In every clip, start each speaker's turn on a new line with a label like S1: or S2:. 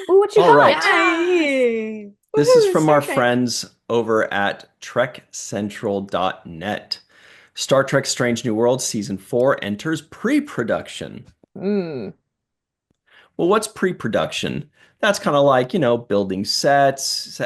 S1: Ooh, what you
S2: All
S1: got?
S2: right.
S3: Yay!
S2: This is
S3: Woohoo,
S2: from
S3: Star
S2: our
S3: Trek.
S2: friends over at TrekCentral.net. Star Trek Strange New Worlds Season 4 enters pre-production.
S1: Mm,
S2: Well, what's pre-production? That's kind of like, building sets,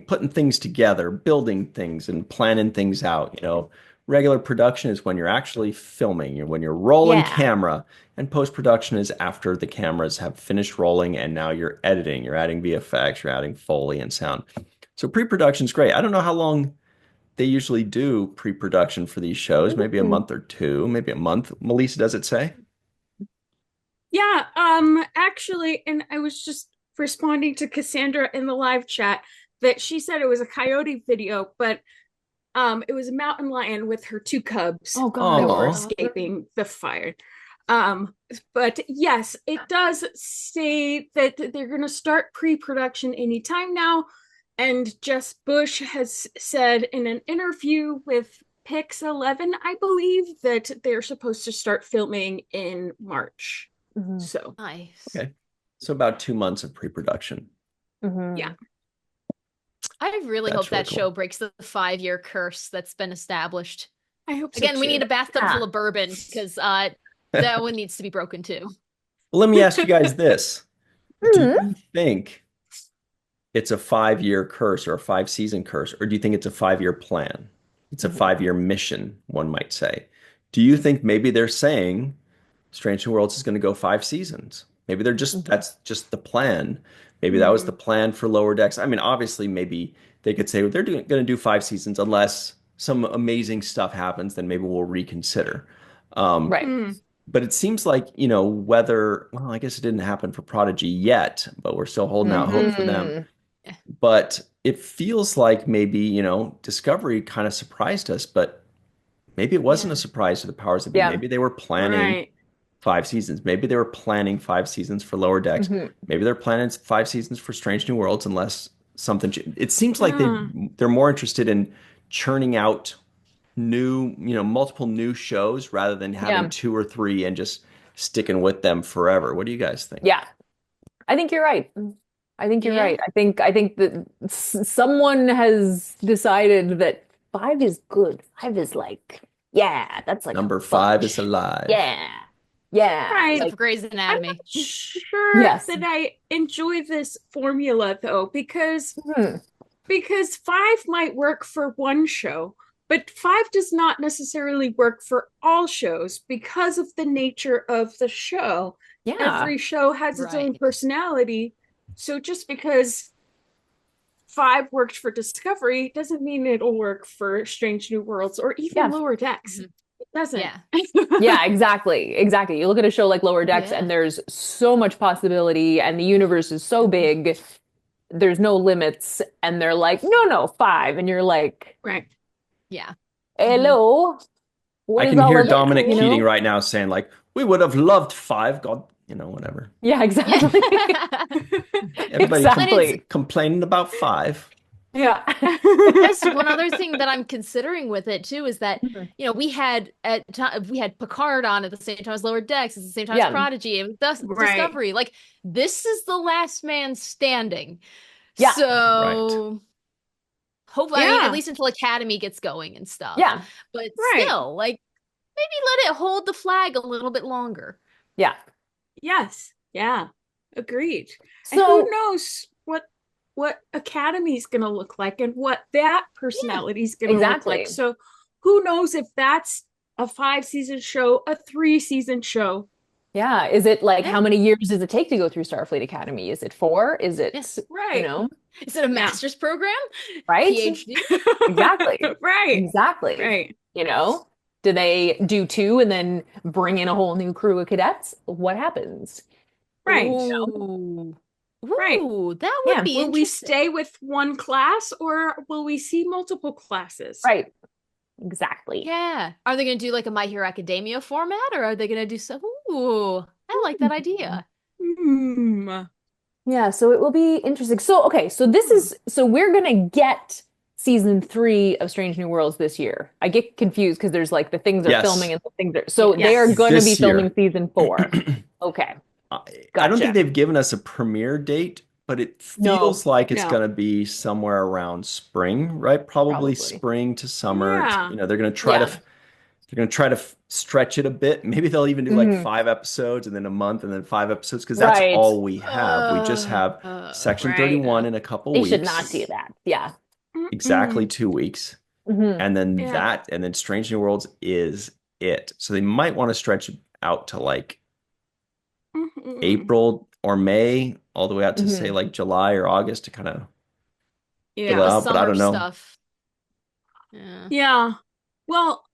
S2: putting things together, building things and planning things out. Regular production is when you're actually filming, when you're rolling
S1: yeah.
S2: camera, and post-production is after the cameras have finished rolling and now you're editing, you're adding VFX, you're adding Foley and sound. So pre-production is great. I don't know how long they usually do pre-production for these shows, maybe a
S1: Mm,
S2: month or two, maybe a month. Melissa, does it say?
S3: Yeah, actually, and I was just responding to Cassandra in the live chat that she said it was a coyote video, but it was a mountain lion with her two cubs
S1: oh
S3: that
S1: God.
S3: were
S2: Oh,
S3: escaping the fire. Um, but yes, it does say that they're going to start pre-production anytime now. And Jess Bush has said in an interview with Pix 11, I believe, that they're supposed to start filming in March.
S1: Hmm.
S3: So,
S4: Nice.
S2: okay. So about 2 months of pre-production.
S3: yeah.
S1: Hmm.
S4: I really hope
S2: That's really
S4: that show
S2: cool.
S4: breaks the 5-year curse that's been established.
S3: I hope so
S4: Again, we need
S3: too.
S4: a bathtub
S1: Yeah.
S4: full of bourbon because that one needs to be broken too.
S2: Well, let me ask you guys this. Do
S1: Mm,
S2: you think it's a 5-year curse or a 5-season curse, or do you think it's a 5-year plan? It's a 5-year mission, one might say. Do you think maybe they're saying Strange New Worlds is going to go 5 seasons? Maybe
S1: mhm.
S2: that's just the plan. Maybe that was the
S3: Hmm.
S2: plan for Lower Decks. I mean, obviously, maybe they could say they're going to do 5 seasons unless some amazing stuff happens, then maybe we'll reconsider. Um,
S1: Right.
S3: Hmm.
S2: but it seems like, well, I guess it didn't happen for Prodigy yet, but we're still holding out hope for them.
S1: Hmm.
S2: But it feels like maybe, Discovery kind of surprised us, but maybe it wasn't a
S4: Yeah.
S2: surprise to the powers that be.
S1: Yeah.
S2: Maybe they were planning
S3: Right.
S2: 5 seasons. Maybe they were planning 5 seasons for Lower Decks.
S1: Hmm.
S2: Maybe they're planning 5 seasons for Strange New Worlds, unless something. It seems like
S3: Yeah.
S2: they're more interested in churning out multiple new shows rather than having
S1: Yeah.
S2: two or three and just sticking with them forever. What do you guys think?
S1: Yeah. I think you're right. I think you're
S4: Yeah.
S1: right. I think that someone has decided that five is good. Five is like, yeah, that's like a
S2: Number 5 is
S1: bunch.
S2: alive.
S1: Yeah. Yeah.
S3: Right.
S4: Except
S1: Like,
S4: for Grey's
S3: I'm not
S4: Anatomy.
S3: sure
S1: yes.
S3: that I enjoy this formula though,
S1: Hmm.
S3: because five might work for one show, but five does not necessarily work for all shows because of the nature of the show.
S1: Yeah.
S3: Every show has its own
S4: Right.
S3: personality. So just because five worked for Discovery doesn't mean it'll work for Strange New Worlds or even
S1: Yeah.
S3: Lower Decks.
S4: Mhm.
S3: It doesn't.
S4: Yeah.
S1: Yeah, exactly. Exactly. You look at a show like Lower Decks
S4: Yeah.
S1: and there's so much possibility and the universe is so big, there's no limits. And they're like, no, no, five. And you're like,
S3: Right.
S4: Yeah.
S3: Mhm.
S1: hello, what
S2: I
S1: is
S2: can
S1: all
S2: hear
S1: of,
S4: Yeah.
S2: Dominic
S1: you
S2: Keating
S1: know?
S2: right now saying like, "We would have loved 5." God, whatever.
S1: Yeah, exactly.
S4: Yeah.
S2: Everybody
S4: But it's
S1: Exactly.
S2: complaining about 5.
S1: Yeah.
S4: That's one other thing that I'm considering with it too is that
S1: Mhm.
S4: we had Picard on at the same time as Lower Decks, at the same time as
S1: Yeah.
S4: Prodigy and
S3: Right.
S4: Discovery. Like this is the last man standing.
S1: Yeah.
S2: Right.
S4: So hopefully, I mean, at
S3: Yeah.
S4: least until Academy gets going and stuff.
S1: Yeah.
S4: But
S3: Right.
S4: still, like maybe let it hold the flag a little bit longer.
S1: Yeah.
S3: Yes. Yeah. Agreed. And who
S1: So,
S3: knows what Academy's going to look like and what that
S4: Yeah.
S3: personality is going to look like.
S1: exactly.
S3: So who knows if that's a 5 season show, a 3 season show.
S1: Yeah. Is it like
S4: Yeah.
S1: how many years does it take to go through Starfleet Academy? Is it four? Is
S4: Yeah.
S1: it, you
S3: Right.
S1: know,
S4: Is it a
S3: Yeah.
S4: master's program?
S1: right?
S4: PhD?
S1: Exactly.
S3: Right.
S1: Exactly.
S3: Right.
S1: You know, do they do two and then bring in a whole new crew of cadets? What happens?
S3: Right.
S1: You know?
S4: Ooh.
S3: Right.
S4: Ooh, that would
S1: Yeah.
S4: be
S3: Will we
S4: interesting.
S3: stay with one class or will we see multiple classes?
S1: Right. Exactly.
S4: Yeah. Are they going to do like a My Hero Academia format or are they going to do so? Ooh, I like that idea.
S3: Hmm.
S1: Yeah, so it will be interesting. So, okay, so we're gonna get season three of Strange New Worlds this year. I get confused because there's like the things are filming
S2: Yes.
S1: and the things are, so
S4: Yeah.
S1: they are
S3: Yes.
S1: going to be
S2: This
S1: filming
S2: year.
S1: season four. Okay,
S2: I don't think
S1: gotcha.
S2: they've given us a premiere date, but it
S1: No.
S2: feels like it's
S3: No.
S2: going to be somewhere around spring, right? Probably
S1: Probably.
S2: spring to summer.
S3: Yeah.
S2: They're going to try to
S4: Yeah.
S2: they're going to try to stretch it a bit. Maybe they'll even do like 5 episodes and then a month and then 5 episodes because that's
S1: Right.
S2: all we have. We just have Section
S3: right.
S2: 31 in a couple
S1: They
S2: weeks.
S1: should not do that. Yeah.
S2: Exactly 2 weeks.
S1: Mhm.
S2: And then
S3: Yeah.
S2: Strange New Worlds is it. So they might want to stretch it out to like
S3: Mhm.
S2: April or May, all the way out to say
S1: Mhm.
S2: like July or August to kind of
S4: Get
S2: fill it
S4: the
S2: out. But I
S4: summer
S2: don't know.
S4: stuff. Yeah.
S3: Yeah. Well,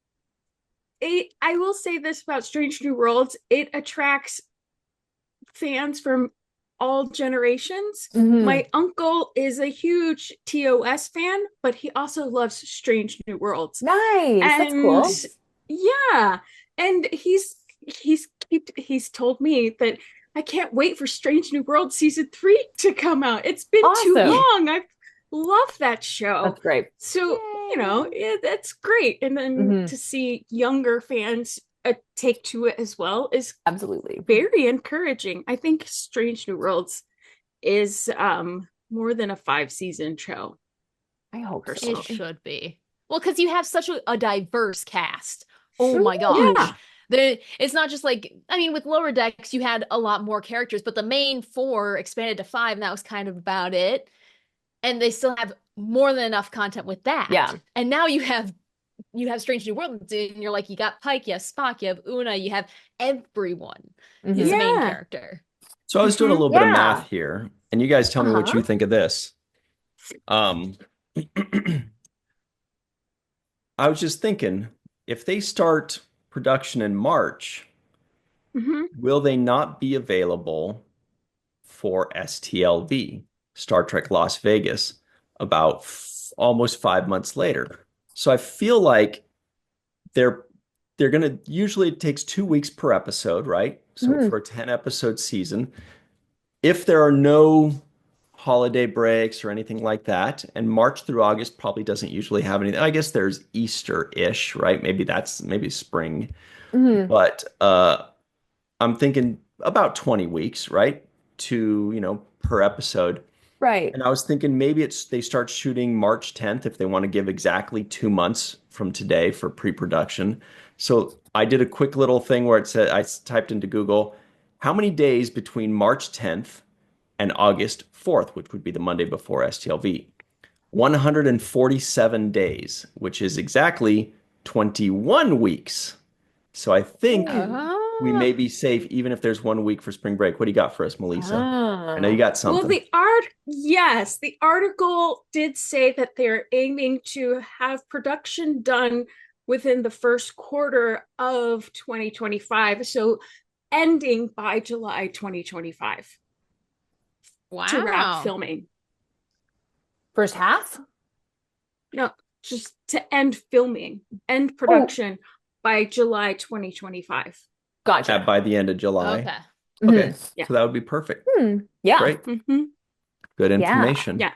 S3: I will say this about Strange New Worlds. It attracts fans from all generations.
S1: Mhm.
S3: My uncle is a huge TOS fan, but he also loves Strange New Worlds.
S1: Nice. That's cool.
S3: And yeah, and he's told me that I can't wait for Strange New Worlds season 3 to come out. It's been too
S1: Awesome.
S3: long. I love that show.
S1: That's great.
S3: So, that's great. And then
S1: Mhm.
S3: to see younger fans take to it as well is
S1: Absolutely.
S3: very encouraging. I think Strange New Worlds is more than a 5-season show.
S1: I hope so.
S4: It
S3: Personally.
S4: should be. Well, because you have such a diverse cast. Oh my gosh.
S3: Yeah.
S4: It's not just like, I mean, with Lower Decks, you had a lot more characters, but the main 4 expanded to 5, and that was kind of about it. And they still have more than enough content with that.
S1: Yeah.
S4: And now you have Strange New Worlds, and you're like, you got Pike, you have Spock, you have Una, you have everyone is a main
S3: Yeah.
S4: character.
S2: So I was doing a little bit of
S1: Yeah.
S2: math here, and you guys tell me what
S1: Uh-huh.
S2: you think of this. I was just thinking, if they start production in March,
S3: Mhm.
S2: will they not be available for STLV, Star Trek Las Vegas, about almost 5 months later? So I feel like they're gonna usually it takes 2 weeks per episode, right? So
S1: Mhm.
S2: for a 10 episode season, if there are no holiday breaks or anything like that, and March through August probably doesn't usually have anything. I guess there's Easter-ish, right? Maybe spring.
S1: Mhm.
S2: But I'm thinking about 20 weeks, right? Per episode.
S1: Right.
S2: And I was thinking maybe they start shooting March 10th if they want to give exactly 2 months from today for pre-production. So I did a quick little thing where it said I typed into Google, how many days between March 10th and August 4th, which would be the Monday before STLV? 147 days, which is exactly 21 weeks. So I think we may be safe even if there's 1 week for spring break. What do you got for us, Melissa? I know you got
S3: Well,
S2: something.
S3: the article did say that they're aiming to have production done within the first quarter of 2025, so ending by July 2025 to wrap
S4: Wow.
S3: filming.
S1: First half?
S3: No, just to end filming, end production by July 2025.
S1: Gotcha.
S2: By the end of July.
S4: Okay.
S2: Okay.
S1: Mhm.
S3: Yeah.
S2: So that would be perfect.
S1: Yeah.
S2: Great.
S3: Mhm.
S2: Good
S1: Yeah.
S2: information.
S3: Yeah.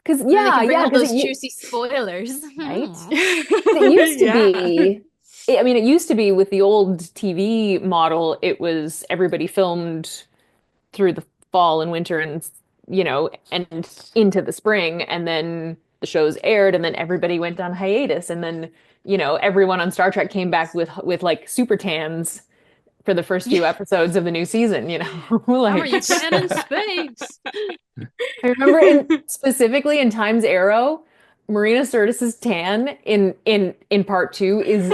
S1: Because
S4: Then they can bring all
S1: because
S4: those juicy spoilers.
S1: Right? It used to
S3: Yeah.
S1: be, it used to be with the old TV model, it was everybody filmed through the fall and winter and, and into the spring. And then the shows aired and then everybody went on hiatus. And then, everyone on Star Trek came back with like super tans for the first few episodes of the new season,
S4: Are you
S1: like
S4: tan in space?
S1: I remember specifically in Time's Arrow, Marina Sirtis's tan in part 2 is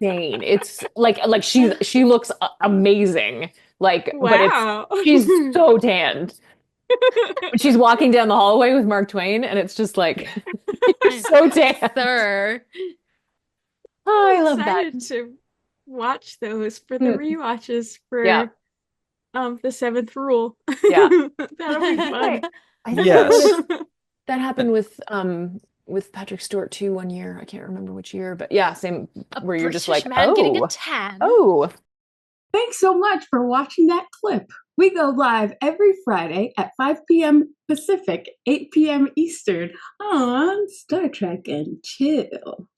S1: insane. It's like she looks amazing. But
S3: Wow.
S1: she's so tanned. But she's walking down the hallway with Mark Twain, and it's just like you're so tan.
S4: Sir.
S1: Oh, I love that.
S3: Excited to watch those for the rewatches for
S1: Yeah.
S3: the Seventh Rule.
S1: Yeah.
S3: That'll be fun.
S1: I think
S2: Yes.
S1: that happened with Patrick Stewart too one year. I can't remember which year, but yeah, same where you're just like,
S4: man getting a tan.
S1: oh.
S5: Thanks so much for watching that clip. We go live every Friday at 5 p.m. Pacific, 8 p.m. Eastern on Star Trek and Chill.